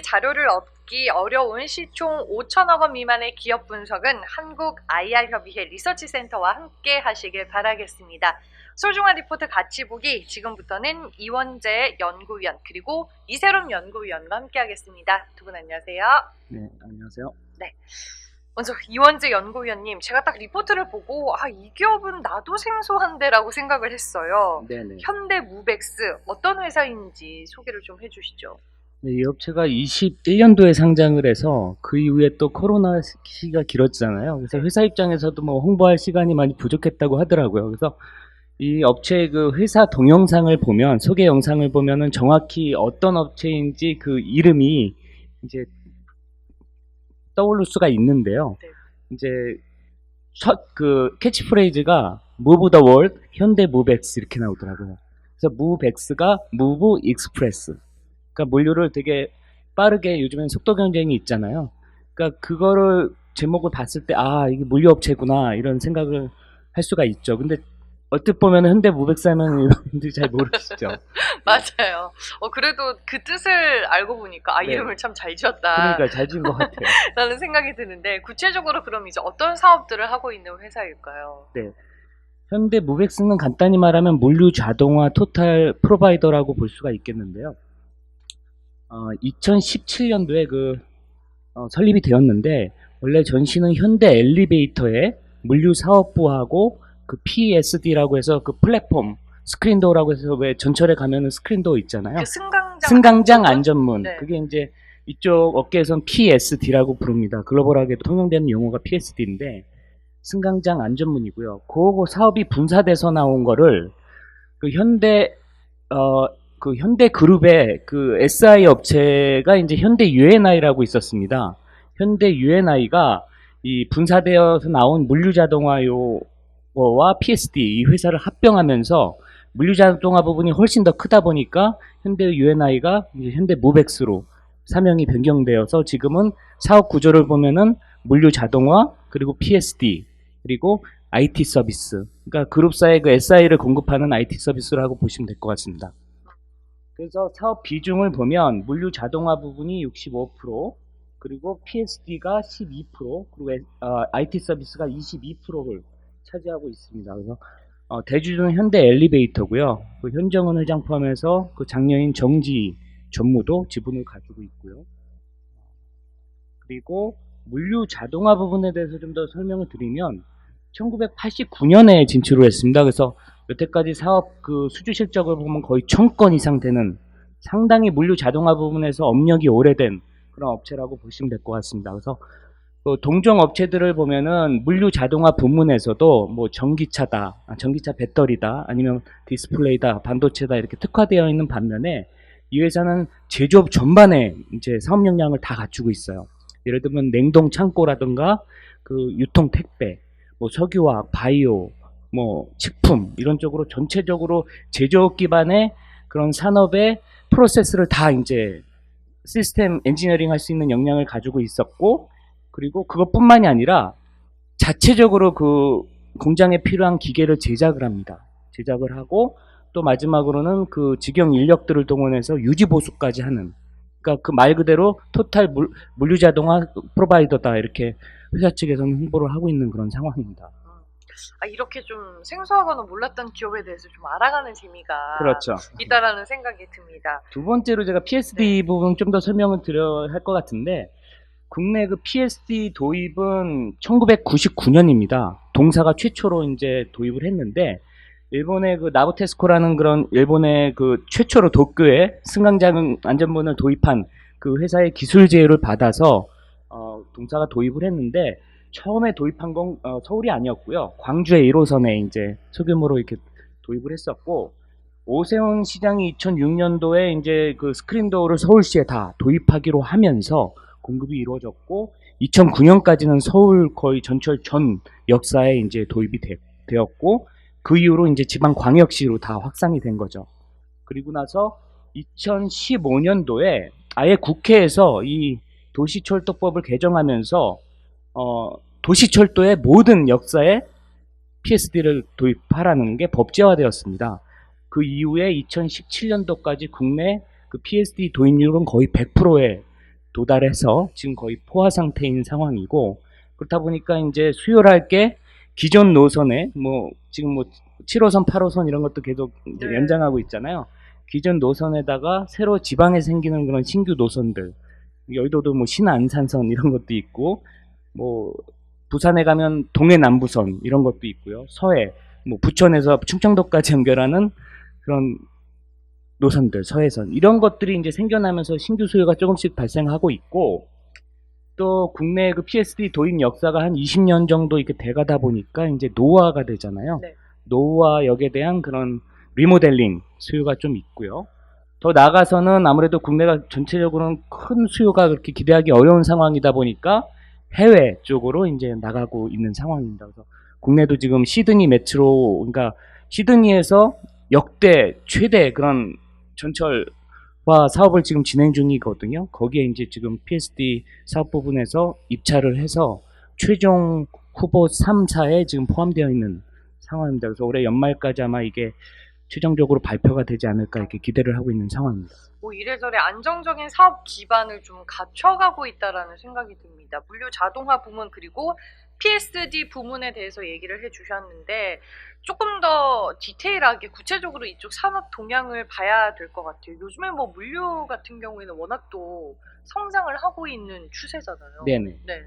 자료를 얻기 어려운 시총 5천억 원 미만의 기업 분석은 한국 IR협의회 리서치센터와 함께 하시길 바라겠습니다. 소중한 리포트 같이 보기, 지금부터는 이원재 연구위원 그리고 이세롬 연구위원과 함께 하겠습니다. 두 분 안녕하세요. 네, 안녕하세요. 네. 먼저 이원재 연구위원님, 제가 딱 리포트를 보고 이 기업은 나도 생소한데라고 생각을 했어요. 네네. 현대무벡스 어떤 회사인지 소개를 좀 해주시죠. 네, 이 업체가 21년도에 상장을 해서 그 이후에 또 코로나 시기가 길었잖아요. 그래서 회사 입장에서도 뭐 홍보할 시간이 많이 부족했다고 하더라고요. 그래서 이 업체의 그 회사 동영상을 보면, 소개 영상을 보면은 정확히 어떤 업체인지 그 이름이 이제 떠오를 수가 있는데요. 네. 이제 첫 그 캐치프레이즈가 Move the World, 현대무벡스 이렇게 나오더라고요. 그래서 무벡스가 Move Express. 그러니까 물류를 되게 빠르게, 요즘엔 속도 경쟁이 있잖아요. 그러니까 그거를 제목을 봤을 때 이게 물류 업체구나 이런 생각을 할 수가 있죠. 근데 얼핏 보면 현대무벡스 하면 여러분들이 잘 모르시죠. 맞아요. 그래도 그 뜻을 알고 보니까 네. 이름을 참 잘 지었다. 그러니까 잘 지은 것 같아요. 라는 생각이 드는데, 구체적으로 그럼 이제 어떤 사업들을 하고 있는 회사일까요? 네. 현대무벡스는 간단히 말하면 물류 자동화 토탈 프로바이더라고 볼 수가 있겠는데요. 2017년도에 설립이 되었는데, 원래 전신은 현대 엘리베이터의 물류 사업부하고 그 PSD라고 해서 그 플랫폼 스크린도어라고 해서 왜 전철에 가면은 스크린도어 있잖아요. 그 승강장 안전문. 네. 그게 이제 이쪽 업계에선 PSD라고 부릅니다. 글로벌하게 통용되는 용어가 PSD인데 승강장 안전문이고요. 그 사업이 분사돼서 나온 거를 그 현대그룹의 그 SI 업체가 이제 현대 UNI라고 있었습니다. 현대 UNI가 이 분사되어서 나온 물류자동화와 PSD 이 회사를 합병하면서 물류자동화 부분이 훨씬 더 크다 보니까 현대 UNI가 이제 현대무벡스로 사명이 변경되어서 지금은 사업 구조를 보면은 물류자동화 그리고 PSD 그리고 IT 서비스, 그러니까 그룹사의 그 SI를 공급하는 IT 서비스라고 보시면 될 것 같습니다. 그래서 사업 비중을 보면 물류 자동화 부분이 65%, 그리고 PSD가 12%, 그리고 IT 서비스가 22%를 차지하고 있습니다. 그래서 대주주는 현대 엘리베이터고요. 그 현정은 회장 포함해서 그 장녀인 정지 전무도 지분을 가지고 있고요. 그리고 물류 자동화 부분에 대해서 좀 더 설명을 드리면 1989년에 진출을 했습니다. 그래서 여태까지 사업 그 수주 실적을 보면 거의 1000건 이상 되는 상당히 물류 자동화 부분에서 업력이 오래된 그런 업체라고 보시면 될 것 같습니다. 그래서 그 동종 업체들을 보면은 물류 자동화 부문에서도 뭐 전기차다, 전기차 배터리다, 아니면 디스플레이다, 반도체다 이렇게 특화되어 있는 반면에 이 회사는 제조업 전반에 이제 사업 역량을 다 갖추고 있어요. 예를 들면 냉동 창고라든가 그 유통 택배, 뭐 석유화학, 바이오, 뭐 식품 이런 쪽으로 전체적으로 제조업 기반의 그런 산업의 프로세스를 다 이제 시스템 엔지니어링 할 수 있는 역량을 가지고 있었고, 그리고 그것뿐만이 아니라 자체적으로 그 공장에 필요한 기계를 제작을 합니다. 제작을 하고 또 마지막으로는 그 직영 인력들을 동원해서 유지 보수까지 하는, 그러니까 그 말 그대로 토탈 물류 자동화 프로바이더다 이렇게 회사 측에서는 홍보를 하고 있는 그런 상황입니다. 이렇게 좀 생소하거나 몰랐던 기업에 대해서 좀 알아가는 재미가 그렇죠. 있다라는 생각이 듭니다. 두 번째로 제가 PSD 부분 좀 더 설명을 드려야 할 것 같은데, 국내 그 PSD 도입은 1999년입니다. 동사가 최초로 이제 도입을 했는데, 일본의 그 나부테스코라는 그런 일본의 그 최초로 도쿄에 승강장 안전문을 도입한 그 회사의 기술 제휴를 받아서 동사가 도입을 했는데, 처음에 도입한 건 서울이 아니었고요. 광주의 1호선에 이제 소규모로 이렇게 도입을 했었고, 오세훈 시장이 2006년도에 이제 그 스크린도어를 서울시에 다 도입하기로 하면서 공급이 이루어졌고, 2009년까지는 서울 거의 전철 전 역사에 이제 도입이 되었고, 그 이후로 이제 지방 광역시로 다 확산이 된 거죠. 그리고 나서 2015년도에 아예 국회에서 이 도시철도법을 개정하면서 도시철도의 모든 역사에 PSD를 도입하라는 게 법제화되었습니다. 그 이후에 2017년도까지 국내 그 PSD 도입률은 거의 100%에 도달해서 지금 거의 포화 상태인 상황이고, 그렇다 보니까 이제 수요할 게 기존 노선에 뭐 지금 뭐 7호선, 8호선 이런 것도 계속 이제 네. 연장하고 있잖아요. 기존 노선에다가 새로 지방에 생기는 그런 신규 노선들, 여의도도 뭐 신안산선 이런 것도 있고, 뭐 부산에 가면 동해 남부선 이런 것도 있고요. 서해, 뭐 부천에서 충청도까지 연결하는 그런 노선들, 서해선 이런 것들이 이제 생겨나면서 신규 수요가 조금씩 발생하고 있고, 또 국내 그 PSD 도입 역사가 한 20년 정도 이렇게 돼가다 보니까 이제 노후화가 되잖아요. 네. 노후화역에 대한 그런 리모델링 수요가 좀 있고요. 더 나아가서는 아무래도 국내가 전체적으로는 큰 수요가 그렇게 기대하기 어려운 상황이다 보니까 해외 쪽으로 이제 나가고 있는 상황입니다. 그래서 국내도 지금 시드니 메트로, 그러니까 시드니에서 역대 최대 그런 전철화 사업을 지금 진행 중이거든요. 거기에 이제 지금 PSD 사업 부분에서 입찰을 해서 최종 후보 3, 4에 지금 포함되어 있는 상황입니다. 그래서 올해 연말까지 아마 이게 최종적으로 발표가 되지 않을까 이렇게 기대를 하고 있는 상황입니다. 뭐 이래저래 안정적인 사업 기반을 좀 갖춰가고 있다라는 생각이 듭니다. 물류 자동화 부문 그리고 PSD 부문에 대해서 얘기를 해주셨는데 조금 더 디테일하게 구체적으로 이쪽 산업 동향을 봐야 될 것 같아요. 요즘에 뭐 물류 같은 경우에는 워낙 또 성장을 하고 있는 추세잖아요. 네네. 네.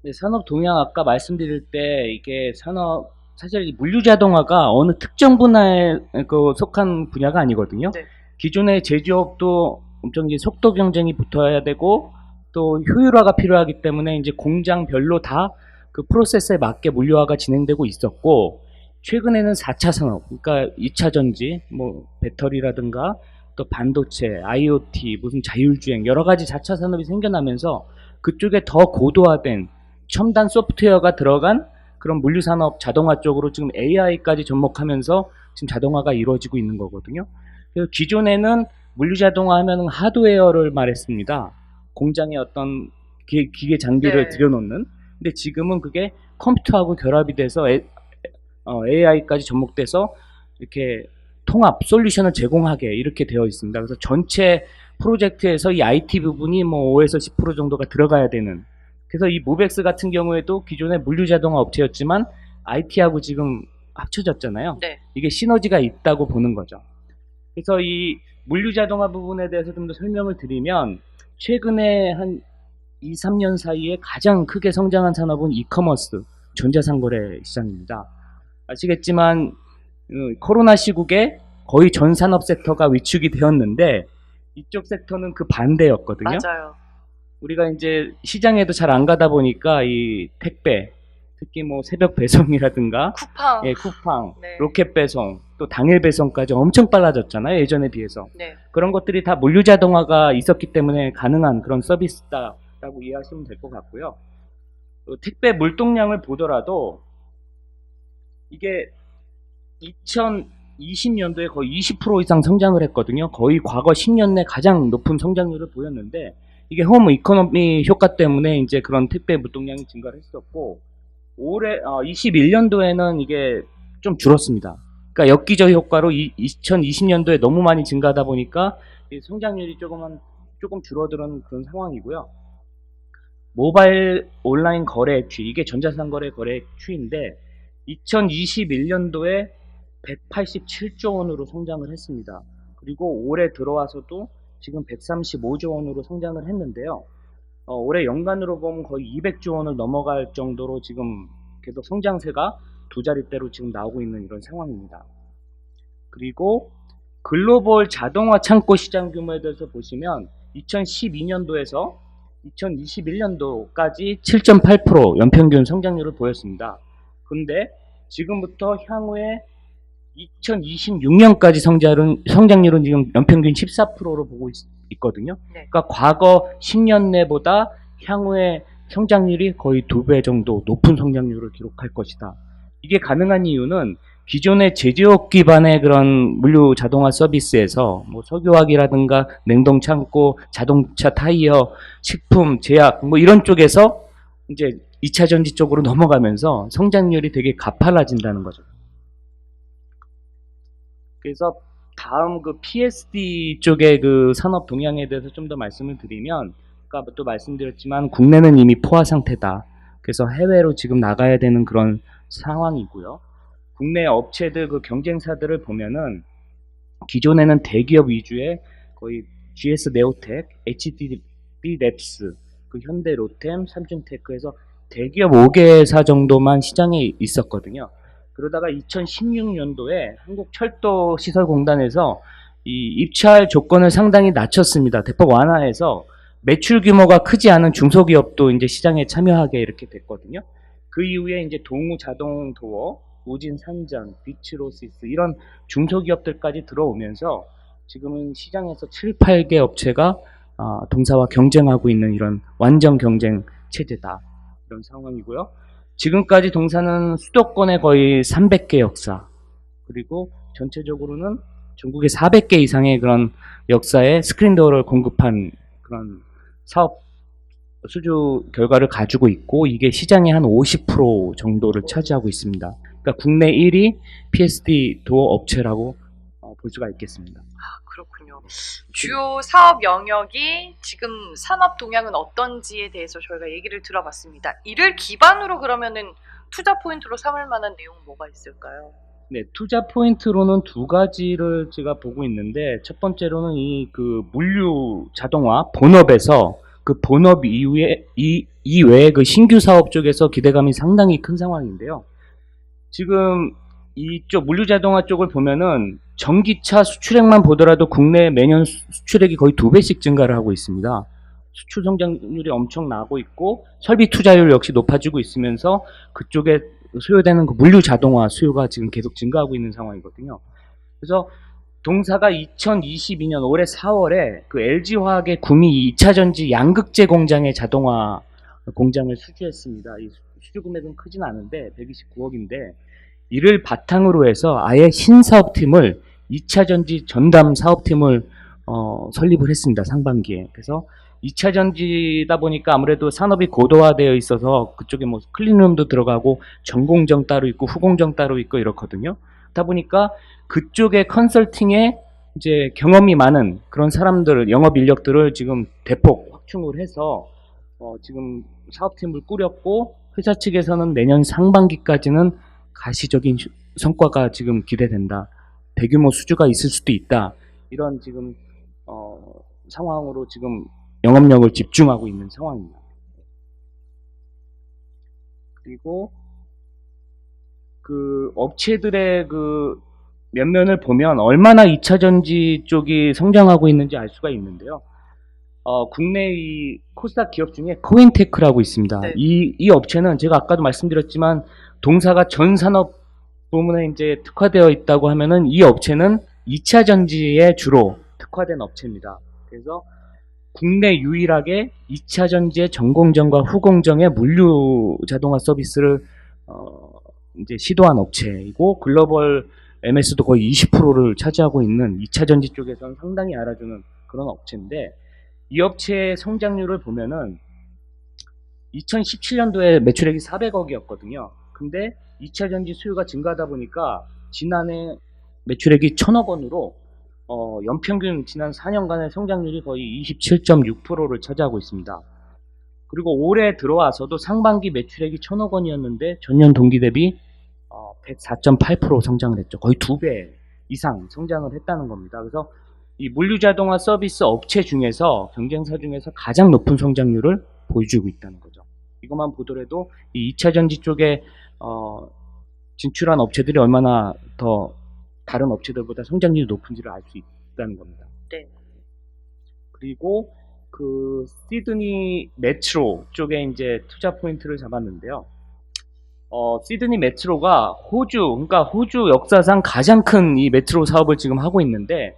네, 산업 동향 아까 말씀드릴 때 이게 산업 사실 이 물류 자동화가 어느 특정 분야에 그 속한 분야가 아니거든요. 네. 기존의 제조업도 엄청 이제 속도 경쟁이 붙어야 되고 또 효율화가 필요하기 때문에 이제 공장별로 다 그 프로세스에 맞게 물류화가 진행되고 있었고, 최근에는 4차 산업, 그러니까 2차 전지, 뭐 배터리라든가 또 반도체, IoT, 무슨 자율주행 여러 가지 4차 산업이 생겨나면서 그쪽에 더 고도화된 첨단 소프트웨어가 들어간 그런 물류산업 자동화 쪽으로 지금 AI까지 접목하면서 지금 자동화가 이루어지고 있는 거거든요. 그래서 기존에는 물류 자동화 하면 하드웨어를 말했습니다. 공장에 어떤 기계 장비를 네. 들여놓는. 근데 지금은 그게 컴퓨터하고 결합이 돼서 AI까지 접목돼서 이렇게 통합 솔루션을 제공하게 이렇게 되어 있습니다. 그래서 전체 프로젝트에서 이 IT 부분이 뭐 5에서 10% 정도가 들어가야 되는. 그래서 이 무벡스 같은 경우에도 기존의 물류 자동화 업체였지만 IT하고 지금 합쳐졌잖아요. 네. 이게 시너지가 있다고 보는 거죠. 그래서 이 물류 자동화 부분에 대해서 좀 더 설명을 드리면, 최근에 한 2, 3년 사이에 가장 크게 성장한 산업은 이커머스, 전자상거래 시장입니다. 아시겠지만 코로나 시국에 거의 전 산업 섹터가 위축이 되었는데 이쪽 섹터는 그 반대였거든요. 맞아요. 우리가 이제 시장에도 잘 안 가다 보니까 이 택배, 특히 뭐 새벽 배송이라든가 쿠팡. 예, 쿠팡, 네. 로켓 배송, 또 당일 배송까지 엄청 빨라졌잖아요. 예전에 비해서. 네. 그런 것들이 다 물류 자동화가 있었기 때문에 가능한 그런 서비스다라고 이해하시면 될 것 같고요. 택배 물동량을 보더라도 이게 2020년도에 거의 20% 이상 성장을 했거든요. 거의 과거 10년 내 가장 높은 성장률을 보였는데, 이게 홈 이코노미 효과 때문에 이제 그런 택배 물동량이 증가를 했었고, 올해 21년도에는 이게 좀 줄었습니다. 그러니까 엽기적 효과로 2020년도에 너무 많이 증가하다 보니까 이 성장률이 조금 줄어드는 그런 상황이고요. 모바일 온라인 거래 추이, 이게 전자상거래 거래 추이인데 2021년도에 187조 원으로 성장을 했습니다. 그리고 올해 들어와서도 지금 135조 원으로 성장을 했는데요. 올해 연간으로 보면 거의 200조 원을 넘어갈 정도로 지금 계속 성장세가 두 자릿대로 지금 나오고 있는 이런 상황입니다. 그리고 글로벌 자동화 창고 시장 규모에 대해서 보시면 2012년도에서 2021년도까지 7.8% 연평균 성장률을 보였습니다. 근데 지금부터 향후에 2026년까지 성장률은 지금 연평균 14%로 보고 있거든요. 네. 그러니까 과거 10년 내보다 향후에 성장률이 거의 2배 정도 높은 성장률을 기록할 것이다. 이게 가능한 이유는 기존의 제조업 기반의 그런 물류 자동화 서비스에서 뭐 석유화기라든가 냉동 창고, 자동차 타이어, 식품, 제약 뭐 이런 쪽에서 이제 2차 전지 쪽으로 넘어가면서 성장률이 되게 가팔라진다는 거죠. 그래서 다음 그 PSD 쪽의 그 산업 동향에 대해서 좀 더 말씀을 드리면, 아까 또 말씀드렸지만 국내는 이미 포화 상태다. 그래서 해외로 지금 나가야 되는 그런 상황이고요. 국내 업체들 그 경쟁사들을 보면은 기존에는 대기업 위주의 거의 GS 네오텍, HDD 랩스, 그 현대 로템, 삼중테크에서 대기업 5개사 정도만 시장에 있었거든요. 그러다가 2016년도에 한국철도시설공단에서 이 입찰 조건을 상당히 낮췄습니다. 대폭 완화해서 매출 규모가 크지 않은 중소기업도 이제 시장에 참여하게 이렇게 됐거든요. 그 이후에 이제 동우 자동도어, 우진산전, 비츠로시스 이런 중소기업들까지 들어오면서 지금은 시장에서 7, 8개 업체가 동사와 경쟁하고 있는 이런 완전 경쟁 체제다. 이런 상황이고요. 지금까지 동사는 수도권에 거의 300개 역사, 그리고 전체적으로는 전국에 400개 이상의 그런 역사의 스크린도어를 공급한 그런 사업 수주 결과를 가지고 있고, 이게 시장의 한 50% 정도를 차지하고 있습니다. 그러니까 국내 1위 PSD 도어 업체라고 볼 수가 있겠습니다. 그렇군요. 주요 사업 영역이 지금 산업 동향은 어떤지에 대해서 저희가 얘기를 들어봤습니다. 이를 기반으로 그러면은 투자 포인트로 삼을 만한 내용 뭐가 있을까요? 네, 투자 포인트로는 두 가지를 제가 보고 있는데, 첫 번째로는 이 그 물류 자동화 본업에서 그 본업 이외에 그 신규 사업 쪽에서 기대감이 상당히 큰 상황인데요. 지금 이쪽 물류 자동화 쪽을 보면은 전기차 수출액만 보더라도 국내 매년 수출액이 거의 2배씩 증가를 하고 있습니다. 수출 성장률이 엄청 나고 있고 설비 투자율 역시 높아지고 있으면서 그쪽에 소요되는 그 물류 자동화 수요가 지금 계속 증가하고 있는 상황이거든요. 그래서 동사가 2022년 올해 4월에 그 LG화학의 구미 2차전지 양극재 공장의 자동화 공장을 수주했습니다. 이 수주 금액은 크진 않은데 129억인데, 이를 바탕으로 해서 아예 신사업팀을 2차전지 전담 사업팀을 설립을 했습니다. 상반기에. 그래서 2차전지다 보니까 아무래도 산업이 고도화되어 있어서 그쪽에 뭐 클린룸도 들어가고 전공정 따로 있고 후공정 따로 있고 이렇거든요. 그러다 보니까 그쪽의 컨설팅에 이제 경험이 많은 그런 사람들, 영업 인력들을 지금 대폭 확충을 해서 지금 사업팀을 꾸렸고, 회사 측에서는 내년 상반기까지는 가시적인 성과가 지금 기대된다. 대규모 수주가 있을 수도 있다. 이런 지금 상황으로 지금 영업력을 집중하고 있는 상황입니다. 그리고 그 업체들의 그 면면을 보면 얼마나 2차전지 쪽이 성장하고 있는지 알 수가 있는데요. 국내 이 코스닥 기업 중에 코인테크라고 있습니다. 네. 이 업체는 제가 아까도 말씀드렸지만 동사가 전 산업 부문에 이제 특화되어 있다고 하면은 이 업체는 2차 전지에 주로 특화된 업체입니다. 그래서 국내 유일하게 2차 전지의 전공정과 후공정의 물류 자동화 서비스를 이제 시도한 업체이고, 글로벌 MS도 거의 20%를 차지하고 있는 2차 전지 쪽에서는 상당히 알아주는 그런 업체인데, 이 업체의 성장률을 보면은 2017년도에 매출액이 400억이었거든요. 근데 2차 전지 수요가 증가하다 보니까 지난해 매출액이 1000억 원으로 연평균 지난 4년간의 성장률이 거의 27.6%를 차지하고 있습니다. 그리고 올해 들어와서도 상반기 매출액이 1000억 원이었는데 전년 동기 대비 104.8% 성장을 했죠. 거의 2배 이상 성장을 했다는 겁니다. 그래서 이 물류자동화 서비스 업체 중에서, 경쟁사 중에서 가장 높은 성장률을 보여주고 있다는 거죠. 이것만 보더라도 이 2차 전지 쪽에 진출한 업체들이 얼마나 더 다른 업체들보다 성장률이 높은지를 알 수 있다는 겁니다. 네. 그리고 그 시드니 메트로 쪽에 이제 투자 포인트를 잡았는데요. 시드니 메트로가 그러니까 호주 역사상 가장 큰 이 메트로 사업을 지금 하고 있는데,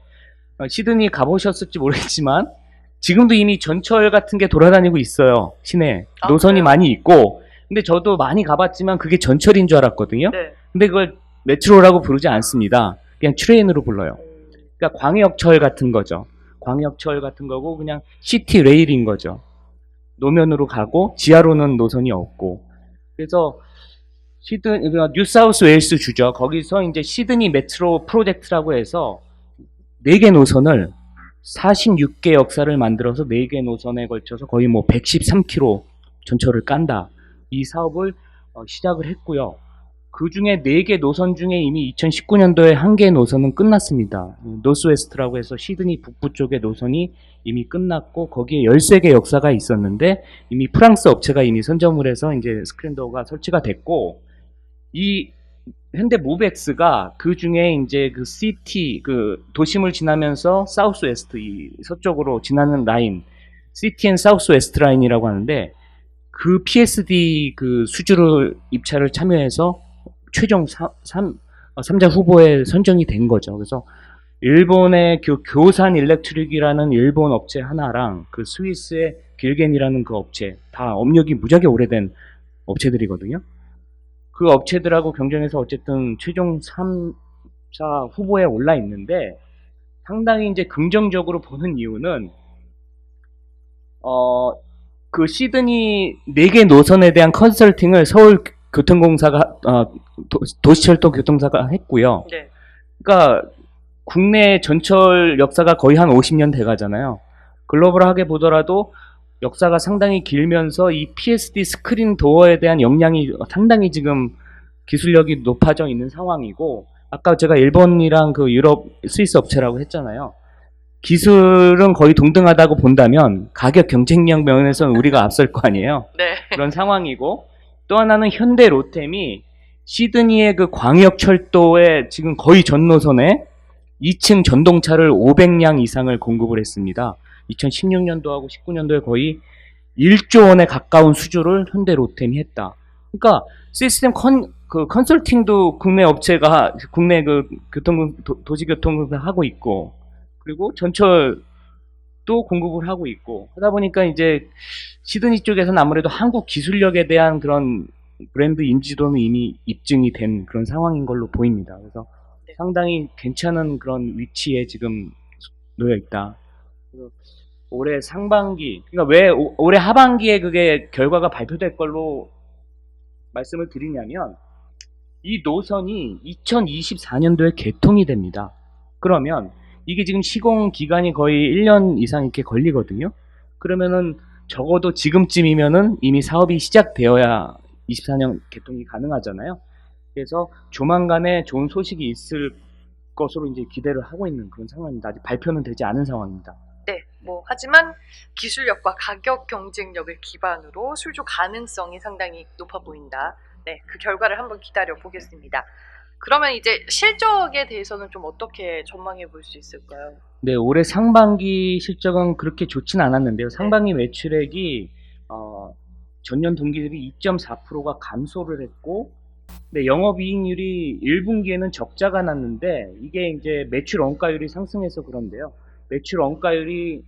시드니 가보셨을지 모르겠지만 지금도 이미 전철 같은 게 돌아다니고 있어요. 시내 노선이 그래요? 많이 있고. 근데 저도 많이 가봤지만 그게 전철인 줄 알았거든요. 네. 근데 그걸 메트로라고 부르지 않습니다. 그냥 트레인으로 불러요. 그러니까 광역철 같은 거죠. 광역철 같은 거고 그냥 시티 레일인 거죠. 노면으로 가고 지하로는 노선이 없고. 그래서 뉴사우스 웨일스 주죠. 거기서 이제 시드니 메트로 프로젝트라고 해서 4개 노선을 46개 역사를 만들어서 4개 노선에 걸쳐서 거의 뭐 113km 전철을 깐다. 이 사업을 시작을 했고요. 그 중에 4개 노선 중에 이미 2019년도에 1개 노선은 끝났습니다. 노스웨스트라고 해서 시드니 북부 쪽의 노선이 이미 끝났고, 거기에 13개 역사가 있었는데 이미 프랑스 업체가 이미 선점을 해서 이제 스크린도어가 설치가 됐고, 이 현대 무브엑스가 그 중에 이제 그 시티, 그 도심을 지나면서 사우스 웨스트, 이 서쪽으로 지나는 라인, 시티 앤 사우스 웨스트 라인이라고 하는데, 그 PSD 그 수주를 입찰을 참여해서 최종 3자 후보에 선정이 된 거죠. 그래서 일본의 교산 일렉트릭이라는 일본 업체 하나랑 그 스위스의 길겐이라는 그 업체, 다 업력이 무지하게 오래된 업체들이거든요. 그 업체들하고 경쟁해서 어쨌든 최종 3자 후보에 올라 있는데, 상당히 이제 긍정적으로 보는 이유는 그 시드니 4개 노선에 대한 컨설팅을 서울교통공사가 도시철도 교통사가 했고요. 네. 그러니까 국내 전철 역사가 거의 한 50년 돼가잖아요. 글로벌하게 보더라도 역사가 상당히 길면서 이 PSD 스크린 도어에 대한 역량이 상당히 지금 기술력이 높아져 있는 상황이고, 아까 제가 일본이랑 그 유럽, 스위스 업체라고 했잖아요. 기술은 거의 동등하다고 본다면 가격 경쟁력 면에서는 우리가 앞설 거 아니에요. 네. 그런 상황이고, 또 하나는 현대 로템이 시드니의 그 광역철도에 지금 거의 전 노선에 2층 전동차를 500량 이상을 공급을 했습니다. 2016년도하고 19년도에 거의 1조 원에 가까운 수주를 현대 로템이 했다. 그러니까 시스템 컨설팅도 국내 업체가, 국내 그 도시교통공사 하고 있고, 그리고 전철도 공급을 하고 있고, 하다 보니까 이제 시드니 쪽에서는 아무래도 한국 기술력에 대한 그런 브랜드 인지도는 이미 입증이 된 그런 상황인 걸로 보입니다. 그래서 상당히 괜찮은 그런 위치에 지금 놓여 있다. 올해 상반기, 그러니까 왜 올해 하반기에 그게 결과가 발표될 걸로 말씀을 드리냐면, 이 노선이 2024년도에 개통이 됩니다. 그러면 이게 지금 시공 기간이 거의 1년 이상 이렇게 걸리거든요. 그러면은 적어도 지금쯤이면은 이미 사업이 시작되어야 24년 개통이 가능하잖아요. 그래서 조만간에 좋은 소식이 있을 것으로 이제 기대를 하고 있는 그런 상황입니다. 아직 발표는 되지 않은 상황입니다. 네, 하지만 기술력과 가격 경쟁력을 기반으로 수주 가능성이 상당히 높아 보인다. 네, 그 결과를 한번 기다려 보겠습니다. 그러면 이제 실적에 대해서는 좀 어떻게 전망해 볼 수 있을까요? 네, 올해 상반기 실적은 그렇게 좋진 않았는데요. 상반기 매출액이 전년 동기 대비 2.4%가 감소를 했고, 네, 영업이익률이 1분기에는 적자가 났는데, 이게 이제 매출 원가율이 상승해서 그런데요. 매출 원가율이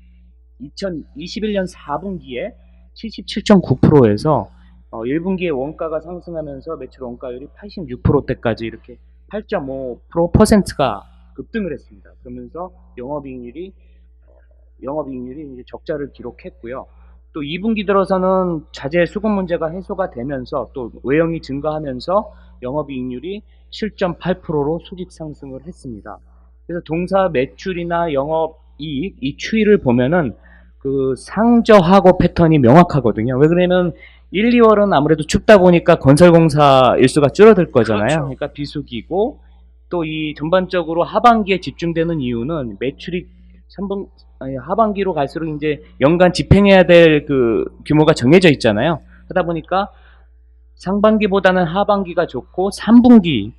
2021년 4분기에 77.9%에서 1분기에 원가가 상승하면서 매출 원가율이 86%대까지 이렇게 8.5%가 급등을 했습니다. 그러면서 영업이익률이 이제 적자를 기록했고요. 또 2분기 들어서는 자재 수급 문제가 해소가 되면서 또 외형이 증가하면서 영업이익률이 7.8%로 수직 상승을 했습니다. 그래서 동사 매출이나 영업이익 이 추이를 보면은 그 상저하고 패턴이 명확하거든요. 왜 그러냐면 1, 2월은 아무래도 춥다 보니까 건설공사 일수가 줄어들 거잖아요. 그렇죠. 그러니까 비수기고, 또 이 전반적으로 하반기에 집중되는 이유는 매출이 하반기로 갈수록 이제 연간 집행해야 될 그 규모가 정해져 있잖아요. 하다 보니까 상반기보다는 하반기가 좋고 3분기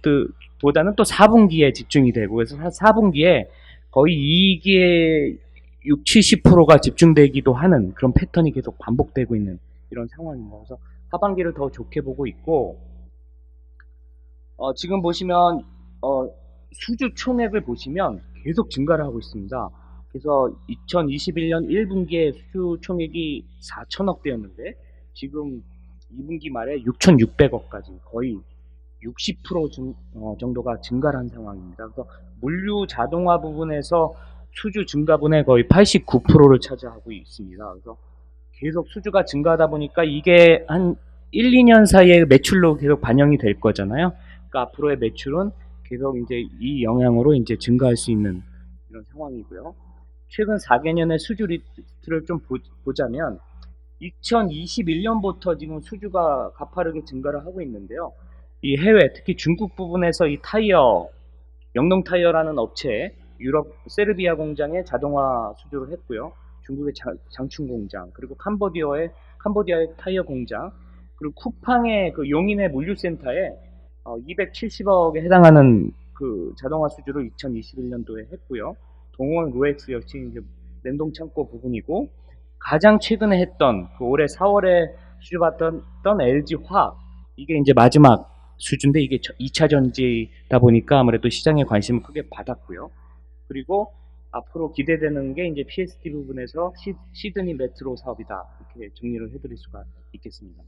보다는 또 4분기에 집중이 되고, 그래서 4분기에 거의 이익의 60-70%가 집중되기도 하는 그런 패턴이 계속 반복되고 있는 이런 상황입니다. 그래서 하반기를 더 좋게 보고 있고, 지금 보시면 수주 총액을 보시면 계속 증가를 하고 있습니다. 그래서 2021년 1분기에 수주 총액이 4천억대였는데 지금 2분기 말에 6,600억까지 거의 60% 정도가 증가를 한 상황입니다. 그래서 물류 자동화 부분에서 수주 증가분의 거의 89%를 차지하고 있습니다. 그래서 계속 수주가 증가하다 보니까 이게 한 1, 2년 사이에 매출로 계속 반영이 될 거잖아요. 그러니까 앞으로의 매출은 계속 이제 이 영향으로 이제 증가할 수 있는 이런 상황이고요. 최근 4개년의 수주 리스트를 좀 보자면 2021년부터 지금 수주가 가파르게 증가를 하고 있는데요. 이 해외, 특히 중국 부분에서 이 타이어, 영농 타이어라는 업체, 유럽 세르비아 공장에 자동화 수주를 했고요. 중국의 장충 공장, 그리고 캄보디아의 타이어 공장, 그리고 쿠팡의 그 용인의 물류센터에 270억에 해당하는 그 자동화 수주를 2021년도에 했고요. 동원 로엑스 역시 이제 냉동 창고 부분이고, 가장 최근에 했던 그 올해 4월에 수주받던 LG 화학, 이게 이제 마지막 수주인데 이게 2차 전지다 보니까 아무래도 시장에 관심을 크게 받았고요. 그리고 앞으로 기대되는 게 이제 PSD 부분에서 시드니 메트로 사업이다, 이렇게 정리를 해드릴 수가 있겠습니다.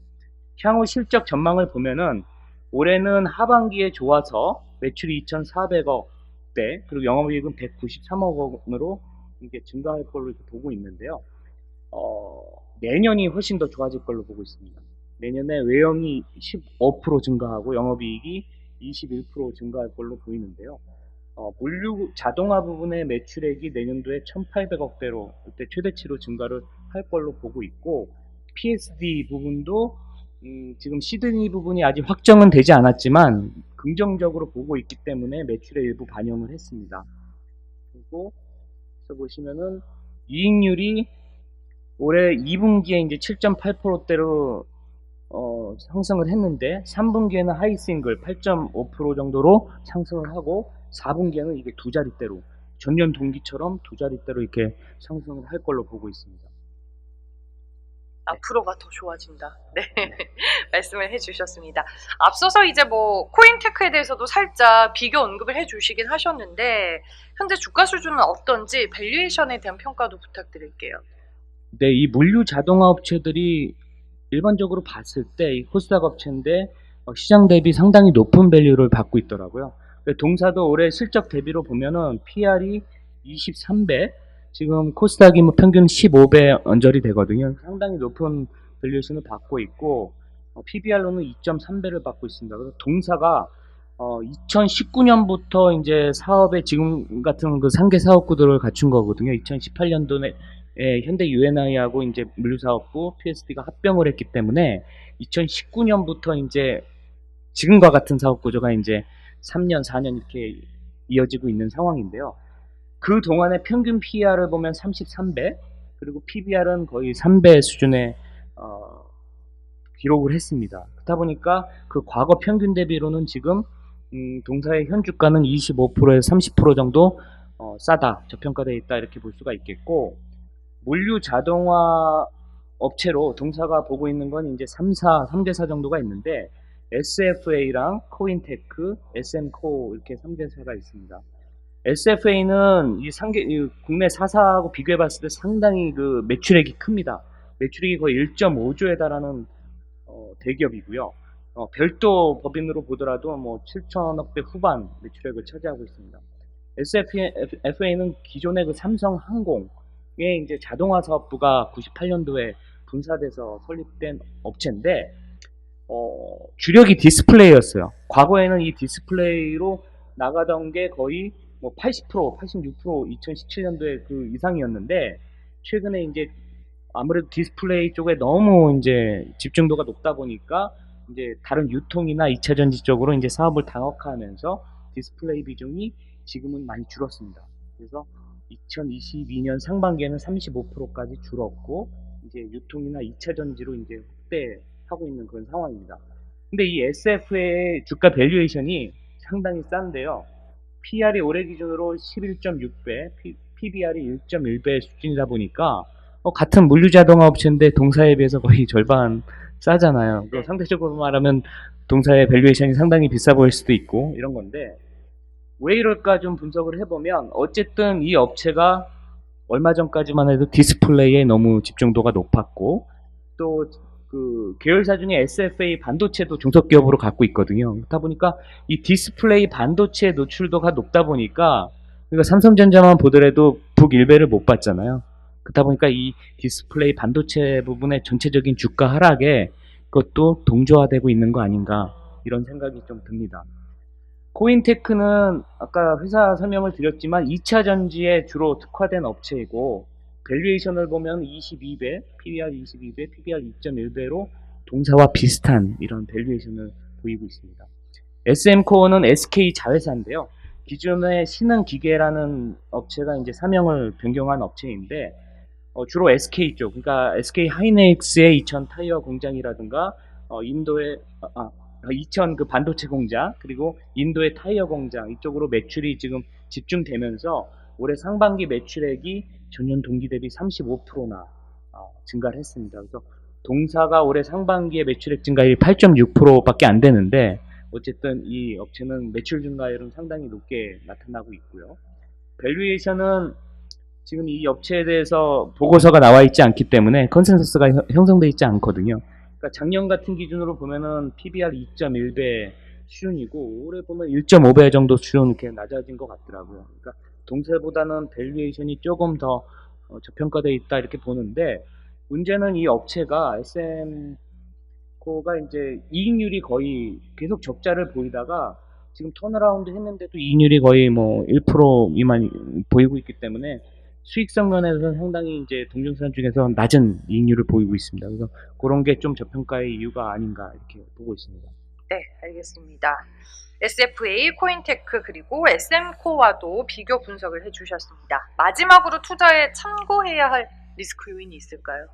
향후 실적 전망을 보면은 올해는 하반기에 좋아서 매출이 2,400억대, 그리고 영업이익은 193억 원으로 이게 증가할 걸로 이렇게 보고 있는데요. 내년이 훨씬 더 좋아질 걸로 보고 있습니다. 내년에 외형이 15% 증가하고 영업이익이 21% 증가할 걸로 보이는데요. 물류 자동화 부분의 매출액이 내년도에 1,800억대로 그때 최대치로 증가를 할 걸로 보고 있고, PSD 부분도 지금 시드니 부분이 아직 확정은 되지 않았지만 긍정적으로 보고 있기 때문에 매출에 일부 반영을 했습니다. 그리고 여기서 보시면은 이익률이 올해 2분기에 이제 7.8%대로 상승을 했는데 3분기에는 하이싱글 8.5% 정도로 상승을 하고 4분기에는 이게 두 자릿대로, 전년 동기처럼 두 자릿대로 이렇게 상승을 할 걸로 보고 있습니다. 앞으로가 더 좋아진다. 네. 말씀을 해주셨습니다. 앞서서 이제 뭐 코인테크에 대해서도 살짝 비교 언급을 해주시긴 하셨는데, 현재 주가 수준은 어떤지 밸류에이션에 대한 평가도 부탁드릴게요. 네, 이 물류 자동화 업체들이 일반적으로 봤을 때 이 코스닥 업체인데 시장 대비 상당히 높은 밸류를 받고 있더라고요. 동사도 올해 실적 대비로 보면은 PR이 23배, 지금 코스닥이 뭐 평균 15배 언저리 되거든요. 상당히 높은 밸류에이션을 받고 있고, PBR로는 2.3배를 받고 있습니다. 그래서 동사가 2019년부터 이제 사업에 지금 같은 그 상계 사업구들을 갖춘 거거든요. 2018년도에 현대 UNI하고 이제 물류사업부 PSD가 합병을 했기 때문에 2019년부터 이제 지금과 같은 사업 구조가 이제 3년, 4년 이렇게 이어지고 있는 상황인데요. 그 동안의 평균 PER을 보면 33배, 그리고 PBR은 거의 3배 수준의 기록을 했습니다. 그렇다 보니까 그 과거 평균 대비로는 지금 동사의 현 주가는 25%에서 30% 정도 싸다, 저평가되어 있다, 이렇게 볼 수가 있겠고, 물류 자동화 업체로 동사가 보고 있는 건 이제 3대사 정도가 있는데, SFA랑 코인테크, SM코 이렇게 3대사가 있습니다. SFA는 이 국내 4사하고 비교해 봤을 때 상당히 그 매출액이 큽니다. 매출액이 거의 1.5조에 달하는 대기업이고요. 별도 법인으로 보더라도 뭐 7천억대 후반 매출액을 차지하고 있습니다. SFA는 기존의 그 삼성항공의 이제 자동화 사업부가 98년도에 분사돼서 설립된 업체인데, 주력이 디스플레이였어요. 과거에는 이 디스플레이로 나가던 게 거의 뭐 80%, 86% 2017년도에 그 이상이었는데, 최근에 이제 아무래도 디스플레이 쪽에 너무 이제 집중도가 높다 보니까 이제 다른 유통이나 2차 전지 쪽으로 이제 사업을 다각화하면서 디스플레이 비중이 지금은 많이 줄었습니다. 그래서 2022년 상반기에는 35%까지 줄었고, 이제 유통이나 2차 전지로 이제 확대하고 있는 그런 상황입니다. 근데 이 SF의 주가 밸류에이션이 상당히 싼데요. PR이 올해 기준으로 11.6배, PBR이 1.1배 수준이다 보니까 같은 물류자동화 업체인데 동사에 비해서 거의 절반 싸잖아요. 또 상대적으로 말하면 동사의 밸류에이션이 상당히 비싸 보일 수도 있고 이런 건데, 왜 이럴까 좀 분석을 해보면, 어쨌든 이 업체가 얼마 전까지만 해도 디스플레이에 너무 집중도가 높았고, 또 그 계열사 중에 SFA 반도체도 중소기업으로 갖고 있거든요. 그렇다 보니까 이 디스플레이 반도체 노출도가 높다 보니까, 그러니까 삼성전자만 보더라도 북일배를 못 봤잖아요. 그렇다 보니까 이 디스플레이 반도체 부분의 전체적인 주가 하락에 그것도 동조화되고 있는 거 아닌가, 이런 생각이 좀 듭니다. 코인테크는 아까 회사 설명을 드렸지만 2차 전지에 주로 특화된 업체이고 밸류에이션을 보면 22배, PBR 22배, PBR 2.1배로 동사와 비슷한 이런 밸류에이션을 보이고 있습니다. SM코어는 SK 자회사인데요. 기존의 신흥기계라는 업체가 이제 사명을 변경한 업체인데 주로 SK 쪽, 그러니까 SK 하이닉스의 이천 타이어 공장이라든가 인도의 이천 그 반도체 공장 그리고 인도의 타이어 공장 이쪽으로 매출이 지금 집중되면서 올해 상반기 매출액이 전년 동기 대비 35%나 증가를 했습니다. 그래서 동사가 올해 상반기에 매출액 증가율이 8.6%밖에 안 되는데 어쨌든 이 업체는 매출 증가율은 상당히 높게 나타나고 있고요. 밸류에이션은 지금 이 업체에 대해서 보고서가 나와 있지 않기 때문에 컨센서스가 형성되어 있지 않거든요. 그러니까 작년 같은 기준으로 보면은 PBR 2.1배 수준이고 올해 보면 1.5배 정도 수준 이렇게 낮아진 것 같더라고요. 그러니까 동사보다는 밸류에이션이 조금 더 저평가되어 있다 이렇게 보는데 문제는 이 업체가 SM코가 이제 이익률이 거의 계속 적자를 보이다가 지금 턴어라운드 했는데도 이익률이 거의 뭐 1% 미만 보이고 있기 때문에 수익성 면에서는 상당히 이제 동종산 중에서 낮은 이익률을 보이고 있습니다. 그래서 그런 게 좀 저평가의 이유가 아닌가 이렇게 보고 있습니다. 네, 알겠습니다. SFA, 코인테크 그리고 SM코어와도 비교 분석을 해주셨습니다. 마지막으로 투자에 참고해야 할 리스크 요인이 있을까요?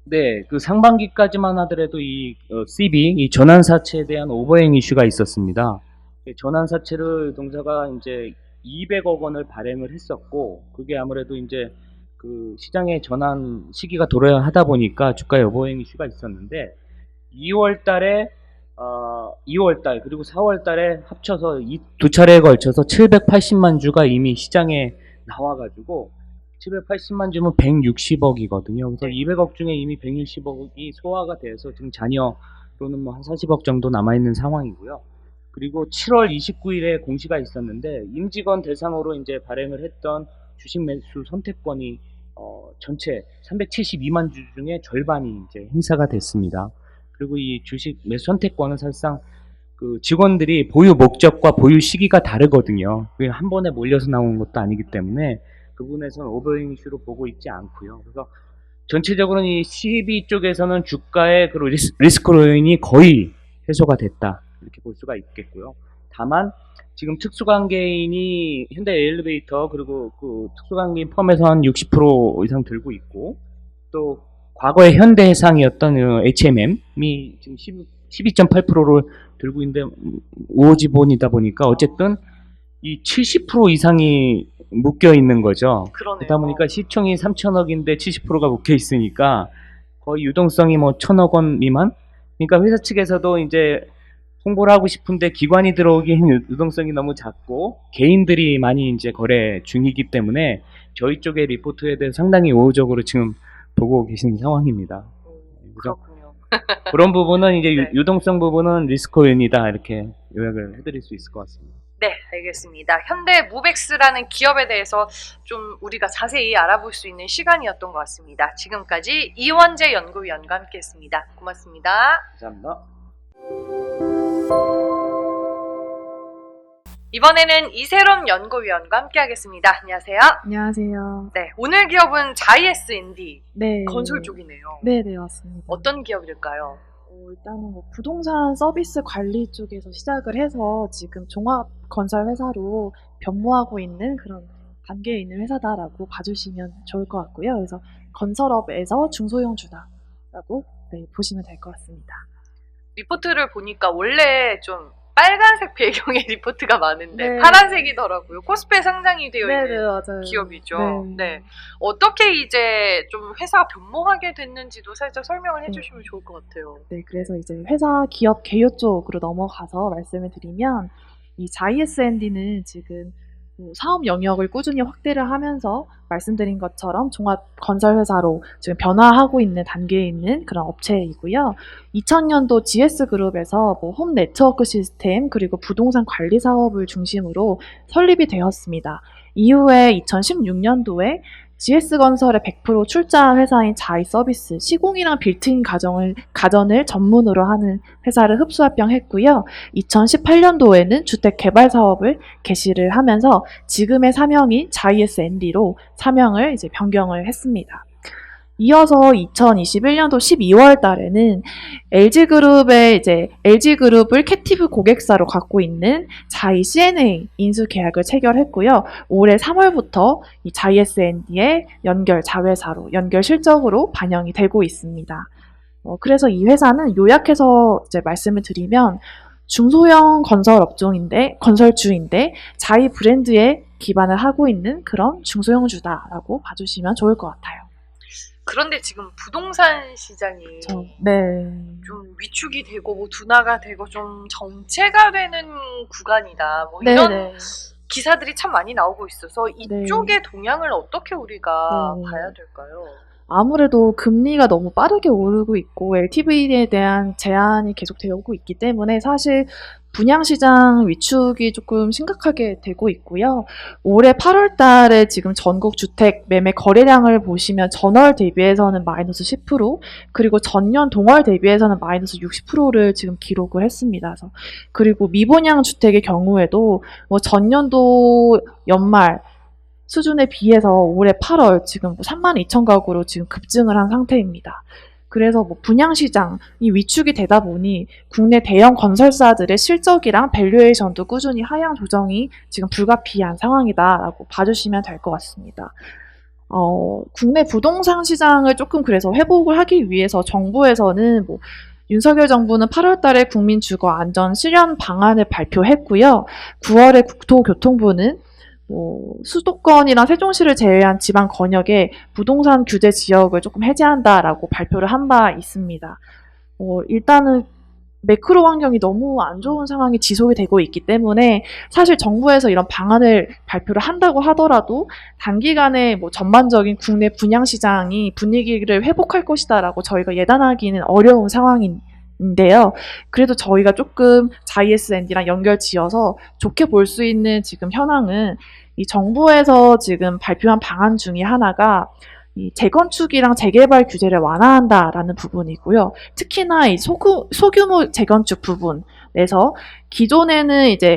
네, 그 상반기까지만 하더라도 이 CB, 이 전환사채에 대한 오버행 이슈가 있었습니다. 전환사채를 동사가 이제 200억 원을 발행을 했었고, 그게 아무래도 이제 그 시장의 전환 시기가 도래하다 보니까 주가의 오버행 이슈가 있었는데, 2월달에 2월달 그리고 4월달에 합쳐서 이 두 차례에 걸쳐서 780만 주가 이미 시장에 나와가지고 780만 주면 160억이거든요. 그래서 200억 중에 이미 160억이 소화가 돼서 지금 잔여로는 뭐 한 40억 정도 남아있는 상황이고요. 그리고 7월 29일에 공시가 있었는데 임직원 대상으로 이제 발행을 했던 주식 매수 선택권이 전체 372만 주 중에 절반이 이제 행사가 됐습니다. 그리고 이 주식 매수 선택권은 사실상 그 직원들이 보유 목적과 보유 시기가 다르거든요. 그게 한 번에 몰려서 나오는 것도 아니기 때문에 그 부분에서는 오버행 이슈로 보고 있지 않고요. 그래서 전체적으로는 이 CB 쪽에서는 주가의 그 리스크 요인이 거의 해소가 됐다 이렇게 볼 수가 있겠고요. 다만 지금 특수관계인이 현대 엘리베이터 그리고 그 특수관계인 펌에서 한 60% 이상 들고 있고 또 과거의 현대해상이었던 HMM이 지금 12.8%를 들고 있는데 우호지본이다 보니까 어쨌든 이 70% 이상이 묶여 있는 거죠. 그러네요. 그러다 보니까 시총이 3천억인데 70%가 묶여 있으니까 거의 유동성이 뭐 1,000억 원 미만? 그러니까 회사 측에서도 이제 홍보를 하고 싶은데 기관이 들어오기엔 유동성이 너무 작고 개인들이 많이 이제 거래 중이기 때문에 저희 쪽의 리포트에 대해 상당히 우호적으로 지금 보고 계신 상황입니다. 그렇군요. 그런 부분은 이제 네. 유동성 부분은 리스크 요인이다 이렇게 요약을 해드릴 수 있을 것 같습니다. 네, 알겠습니다. 현대 무벡스라는 기업에 대해서 좀 우리가 자세히 알아볼 수 있는 시간이었던 것 같습니다. 지금까지 이원재 연구위원과 함께했습니다. 고맙습니다. 감사합니다. 이번에는 이세롬 연구위원과 함께하겠습니다. 안녕하세요. 안녕하세요. 네, 오늘 기업은 자이S&D 네. 건설 쪽이네요. 네, 맞습니다. 어떤 기업일까요? 일단은 뭐 부동산 서비스 관리 쪽에서 시작을 해서 지금 종합 건설 회사로 변모하고 있는 그런 단계에 있는 회사다라고 봐주시면 좋을 것 같고요. 그래서 건설업에서 중소형 주다라고 보시면 될 것 같습니다. 리포트를 보니까 원래 좀 빨간색 배경의 리포트가 많은데 네. 파란색이더라고요. 코스피에 상장이 되어 네, 있는 맞아요. 기업이죠. 네. 네. 어떻게 이제 좀 회사가 변모하게 됐는지도 살짝 설명을 해주시면 좋을 것 같아요. 네, 그래서 이제 회사 기업 개요 쪽으로 넘어가서 말씀을 드리면 이 자이S&D는 지금 사업 영역을 꾸준히 확대를 하면서 말씀드린 것처럼 종합 건설 회사로 지금 변화하고 있는 단계에 있는 그런 업체이고요. 2000년도 GS그룹에서 홈 네트워크 시스템 그리고 부동산 관리 사업을 중심으로 설립이 되었습니다. 이후에 2016년도에 GS건설의 100% 출자 회사인 자이서비스, 시공이랑 빌트인 가전을 전문으로 하는 회사를 흡수합병했고요. 2018년도에는 주택 개발 사업을 개시를 하면서 지금의 사명인 자이S&D로 사명을 이제 변경을 했습니다. 이어서 2021년도 12월 달에는 LG그룹을 캡티브 고객사로 갖고 있는 자이 C&A 인수 계약을 체결했고요. 올해 3월부터 이 자이 S&D의 연결 자회사로, 연결 실적으로 반영이 되고 있습니다. 그래서 이 회사는 요약해서 이제 말씀을 드리면 중소형 건설주인데 자이 브랜드에 기반을 하고 있는 그런 중소형주다라고 봐주시면 좋을 것 같아요. 그런데 지금 부동산 시장이 네. 좀 위축이 되고 뭐 둔화가 되고 좀 정체가 되는 구간이다. 뭐 이런 기사들이 참 많이 나오고 있어서 이쪽의 동향을 어떻게 우리가 봐야 될까요? 아무래도 금리가 너무 빠르게 오르고 있고 LTV에 대한 제한이 계속 되고 있기 때문에 사실 분양시장 위축이 조금 심각하게 되고 있고요. 올해 8월 달에 지금 전국 주택 매매 거래량을 보시면 전월 대비해서는 마이너스 10%, 그리고 전년 동월 대비해서는 마이너스 60%를 지금 기록을 했습니다. 그리고 미분양 주택의 경우에도 뭐 전년도 연말 수준에 비해서 올해 8월 지금 32,000가구로 지금 급증을 한 상태입니다. 그래서 뭐 분양시장이 위축이 되다 보니 국내 대형 건설사들의 실적이랑 밸류에이션도 꾸준히 하향 조정이 지금 불가피한 상황이다라고 봐주시면 될 것 같습니다. 국내 부동산 시장을 조금 그래서 회복을 하기 위해서 정부에서는 윤석열 정부는 8월 달에 국민 주거 안전 실현 방안을 발표했고요. 9월에 국토교통부는 수도권이나 세종시를 제외한 지방 권역의 부동산 규제 지역을 조금 해제한다라고 발표를 한 바 있습니다. 일단은 매크로 환경이 너무 안 좋은 상황이 지속이 되고 있기 때문에 사실 정부에서 이런 방안을 발표를 한다고 하더라도 단기간에 전반적인 국내 분양시장이 분위기를 회복할 것이다라고 저희가 예단하기는 어려운 상황인데요. 그래도 저희가 조금 자이S&D랑 연결 지어서 좋게 볼 수 있는 지금 현황은 이 정부에서 지금 발표한 방안 중에 하나가 이 재건축이랑 재개발 규제를 완화한다라는 부분이고요. 특히나 이 소규모 재건축 부분에서 기존에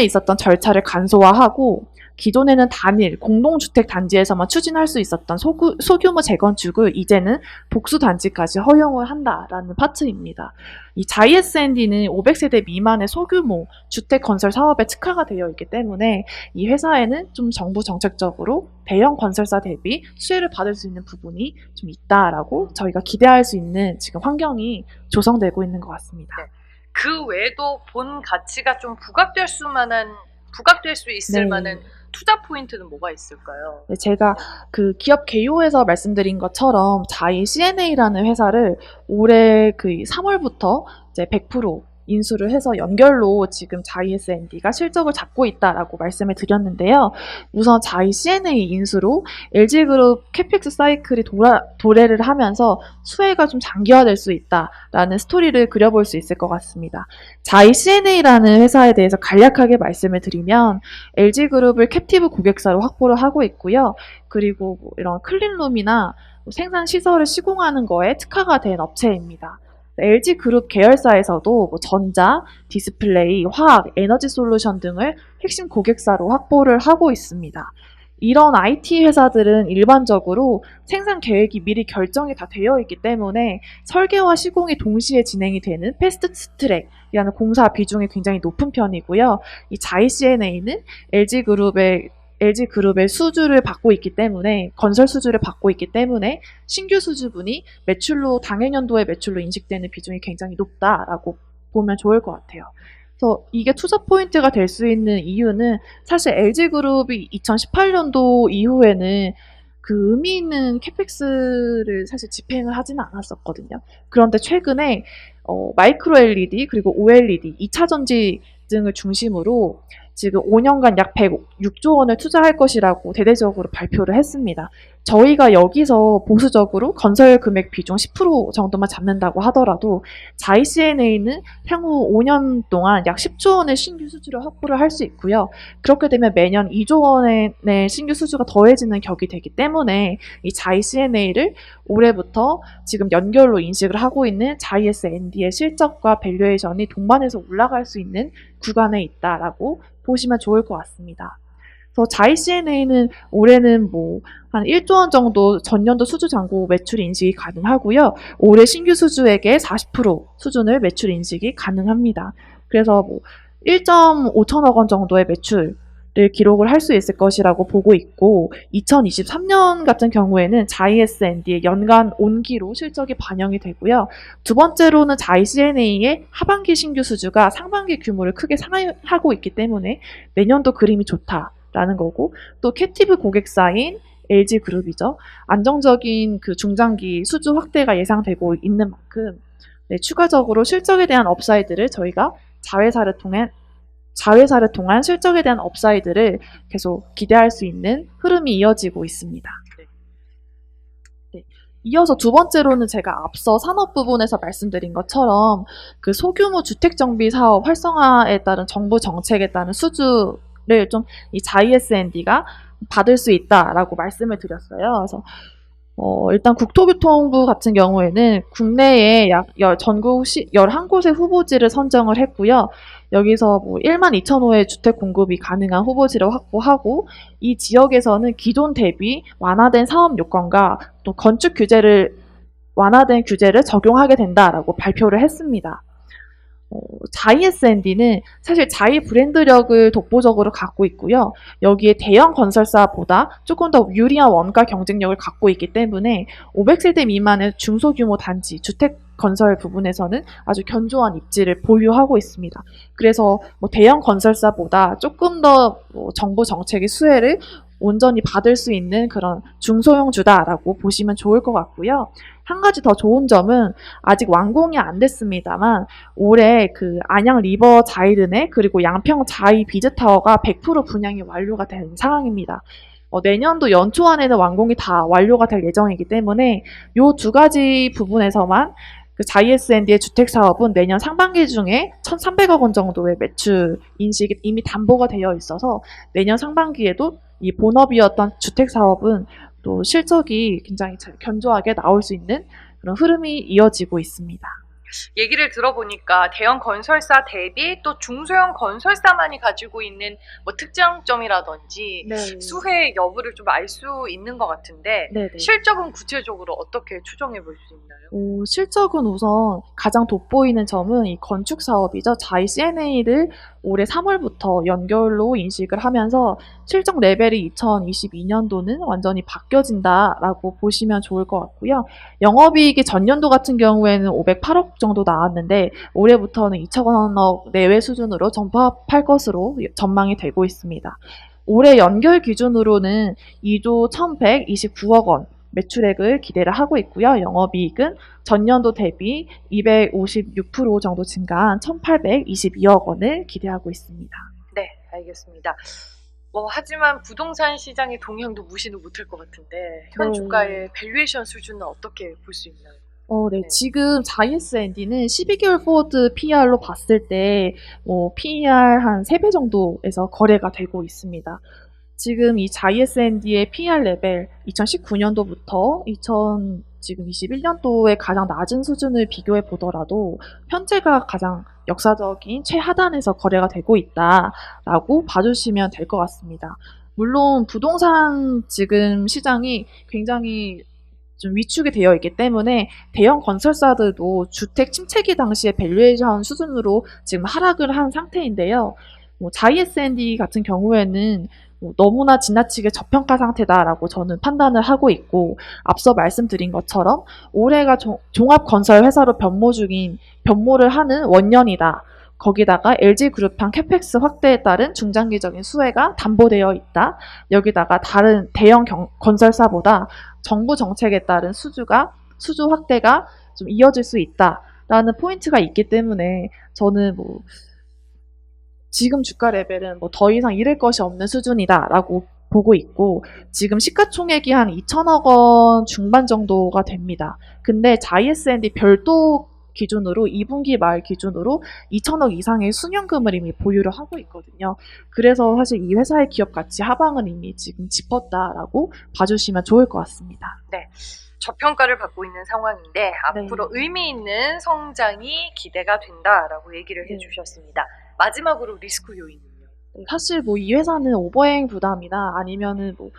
있었던 절차를 간소화하고 기존에는 단일 공동주택 단지에서만 추진할 수 있었던 소규모 재건축을 이제는 복수 단지까지 허용을 한다라는 파트입니다. 이 자이S&D는 500세대 미만의 소규모 주택 건설 사업에 특화가 되어 있기 때문에 이 회사에는 좀 정부 정책적으로 대형 건설사 대비 수혜를 받을 수 있는 부분이 좀 있다라고 저희가 기대할 수 있는 지금 환경이 조성되고 있는 것 같습니다. 네. 그 외에도 본 가치가 좀 부각될 수 있을 만한 투자 포인트는 뭐가 있을까요? 네, 제가 그 기업 개요에서 말씀드린 것처럼 자이 C&A라는 회사를 올해 그 3월부터 이제 100% 인수를 해서 연결로 지금 자이S&D가 실적을 잡고 있다라고 말씀을 드렸는데요. 우선 자이 C&A 인수로 LG그룹 캐펙스 사이클이 도래를 하면서 수혜가 좀 장기화될 수 있다라는 스토리를 그려볼 수 있을 것 같습니다. 자이 C&A라는 회사에 대해서 간략하게 말씀을 드리면 LG그룹을 캡티브 고객사로 확보를 하고 있고요. 그리고 이런 클린룸이나 생산 시설을 시공하는 거에 특화가 된 업체입니다. LG그룹 계열사에서도 전자, 디스플레이, 화학, 에너지 솔루션 등을 핵심 고객사로 확보를 하고 있습니다. 이런 IT 회사들은 일반적으로 생산 계획이 미리 결정이 다 되어 있기 때문에 설계와 시공이 동시에 진행이 되는 패스트 트랙이라는 공사 비중이 굉장히 높은 편이고요. 이 자이 C&A는 LG그룹의 수주를 받고 있기 때문에 건설 수주를 받고 있기 때문에 신규 수주분이 당해년도의 매출로 인식되는 비중이 굉장히 높다라고 보면 좋을 것 같아요. 그래서 이게 투자 포인트가 될 수 있는 이유는 사실 LG그룹이 2018년도 이후에는 그 의미 있는 캐펙스를 사실 집행을 하지는 않았었거든요. 그런데 최근에 마이크로 LED 그리고 OLED 2차 전지 등을 중심으로 지금 5년간 약 106조 원을 투자할 것이라고 대대적으로 발표를 했습니다. 저희가 여기서 보수적으로 건설 금액 비중 10% 정도만 잡는다고 하더라도 자이-CNA는 향후 5년 동안 약 10조 원의 신규 수주를 확보를 할 수 있고요. 그렇게 되면 매년 2조 원의 신규 수주가 더해지는 격이 되기 때문에 이 자이-CNA를 올해부터 지금 연결로 인식을 하고 있는 자이-S&D의 실적과 밸류에이션이 동반해서 올라갈 수 있는 구간에 있다라고 보시면 좋을 것 같습니다. 그래서 자이-CNA는 올해는 한 1조 원 정도 전년도 수주 잔고 매출 인식이 가능하고요. 올해 신규 수주액의 40% 수준을 매출 인식이 가능합니다. 그래서 1.5천억 원 정도의 매출을 기록을 할 수 있을 것이라고 보고 있고 2023년 같은 경우에는 자이-S&D의 연간 온기로 실적이 반영이 되고요. 두 번째로는 자이-CNA의 하반기 신규 수주가 상반기 규모를 크게 상회하고 있기 때문에 내년도 그림이 좋다라는 거고 또 캡티브 고객사인 LG그룹이죠. 안정적인 그 중장기 수주 확대가 예상되고 있는 만큼 추가적으로 실적에 대한 업사이드를 저희가 자회사를 통한 실적에 대한 업사이드를 계속 기대할 수 있는 흐름이 이어지고 있습니다. 네. 이어서 두 번째로는 제가 앞서 산업 부분에서 말씀드린 것처럼 그 소규모 주택정비 사업 활성화에 따른 정부 정책에 따른 수주를 좀 이 자이-S&D가 받을 수 있다라고 말씀을 드렸어요. 그래서 일단 국토교통부 같은 경우에는 국내에 약 전국 11곳의 후보지를 선정을 했고요. 여기서 1만 2천 호의 주택 공급이 가능한 후보지를 확보하고 이 지역에서는 기존 대비 완화된 사업 요건과 또 건축 규제를 완화된 규제를 적용하게 된다라고 발표를 했습니다. 자이-S&D는 사실 자이 브랜드력을 독보적으로 갖고 있고요. 여기에 대형 건설사보다 조금 더 유리한 원가 경쟁력을 갖고 있기 때문에 500세대 미만의 중소규모 단지, 주택 건설 부분에서는 아주 견조한 입지를 보유하고 있습니다. 그래서 대형 건설사보다 조금 더 정부 정책의 수혜를 온전히 받을 수 있는 그런 중소형주다라고 보시면 좋을 것 같고요. 한 가지 더 좋은 점은 아직 완공이 안 됐습니다만 올해 그 안양 리버 자이르네 그리고 양평 자이 비즈타워가 100% 분양이 완료가 된 상황입니다. 내년도 연초 안에는 완공이 다 완료가 될 예정이기 때문에 이 두 가지 부분에서만 그 자이-S&D의 주택 사업은 내년 상반기 중에 1,300억 원 정도의 매출 인식이 이미 담보가 되어 있어서 내년 상반기에도 이 본업이었던 주택 사업은 또 실적이 굉장히 견조하게 나올 수 있는 그런 흐름이 이어지고 있습니다. 얘기를 들어보니까 대형 건설사 대비 또 중소형 건설사만이 가지고 있는 특장점이라든지 네. 수혜 여부를 좀 알 수 있는 것 같은데 네네. 실적은 구체적으로 어떻게 추정해 볼 수 있나요? 실적은 우선 가장 돋보이는 점은 이 건축 사업이죠. 자이-CNA를 올해 3월부터 연결로 인식을 하면서 실적 레벨이 2022년도는 완전히 바뀌어진다라고 보시면 좋을 것 같고요. 영업이익이 전년도 같은 경우에는 508억 정도 나왔는데 올해부터는 2천억 내외 수준으로 전파할 것으로 전망이 되고 있습니다. 올해 연결 기준으로는 2조 1,129억 원 매출액을 기대를 하고 있고요. 영업이익은 전년도 대비 256% 정도 증가한 1,822억 원을 기대하고 있습니다. 네, 알겠습니다. 하지만 부동산 시장의 동향도 무시는 못할 것 같은데 현 주가의 밸류에이션 수준은 어떻게 볼 수 있나요? 네. 지금 자이-S&D는 12개월 포워드 PER로 봤을 때 PER 한 3배 정도에서 거래가 되고 있습니다. 지금 이 자이-S&D의 PER 레벨 2019년도부터 2021년도의 가장 낮은 수준을 비교해 보더라도 현재가 가장 역사적인 최하단에서 거래가 되고 있다라고 봐주시면 될 것 같습니다. 물론 부동산 지금 시장이 굉장히 좀 위축이 되어 있기 때문에 대형 건설사들도 주택 침체기 당시의 밸류에이션 수준으로 지금 하락을 한 상태인데요. 자이-S&D 같은 경우에는 너무나 지나치게 저평가 상태다라고 저는 판단을 하고 있고 앞서 말씀드린 것처럼 올해가 종합건설회사로 변모를 하는 원년이다. 거기다가 LG그룹판 캐펙스 확대에 따른 중장기적인 수혜가 담보되어 있다. 여기다가 다른 대형 건설사보다 정부 정책에 따른 수주 확대가 좀 이어질 수 있다라는 포인트가 있기 때문에 저는 지금 주가 레벨은 더 이상 잃을 것이 없는 수준이다라고 보고 있고 지금 시가총액이 한 2천억 원 중반 정도가 됩니다. 근데 자이에스앤디 별도 기준으로 2분기 말 기준으로 2천억 이상의 순연금을 이미 보유를 하고 있거든요. 그래서 사실 이 회사의 기업 가치 하방은 이미 지금 짚었다라고 봐주시면 좋을 것 같습니다. 저평가를 받고 있는 상황인데 앞으로 의미 있는 성장이 기대가 된다라고 얘기를 네. 해주셨습니다. 마지막으로 리스크 요인은요? 사실 뭐 이 회사는 오버행 부담이나 아니면은 뭐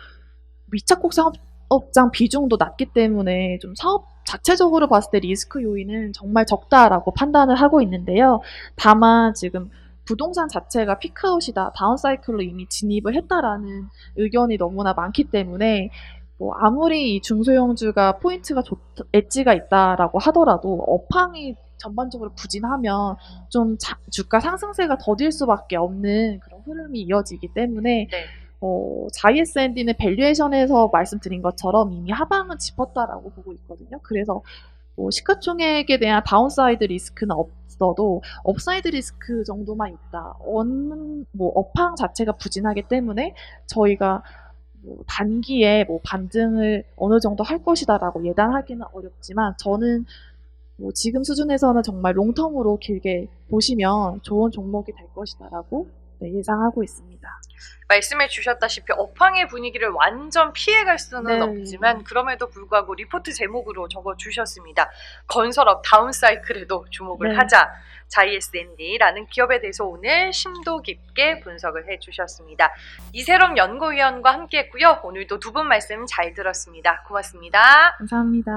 미착곡 사업장 비중도 낮기 때문에 좀 사업 자체적으로 봤을 때 리스크 요인은 정말 적다라고 판단을 하고 있는데요. 다만 지금 부동산 자체가 피크아웃이다, 다운사이클로 이미 진입을 했다라는 의견이 너무나 많기 때문에 뭐 아무리 이 중소형주가 포인트가 엣지가 있다라고 하더라도 업황이 전반적으로 부진하면 좀 주가 상승세가 더딜 수밖에 없는 그런 흐름이 이어지기 때문에 네. 자이에스앤디는 밸류에이션에서 말씀드린 것처럼 이미 하방은 짚었다라고 보고 있거든요. 그래서 시가총액에 대한 다운사이드 리스크는 없어도 업사이드 리스크 정도만 있다. 업황 자체가 부진하기 때문에 저희가 단기에 반등을 어느 정도 할 것이다라고 예단하기는 어렵지만 저는 지금 수준에서는 정말 롱텀으로 길게 보시면 좋은 종목이 될 것이다라고 예상하고 있습니다. 말씀해 주셨다시피 업황의 분위기를 완전 피해갈 수는 없지만 그럼에도 불구하고 리포트 제목으로 적어주셨습니다. 건설업 다운사이클에도 주목을 하자. 자이에스앤디라는 기업에 대해서 오늘 심도 깊게 분석을 해주셨습니다. 이세롬 연구위원과 함께했고요. 오늘도 두 분 말씀 잘 들었습니다. 고맙습니다. 감사합니다.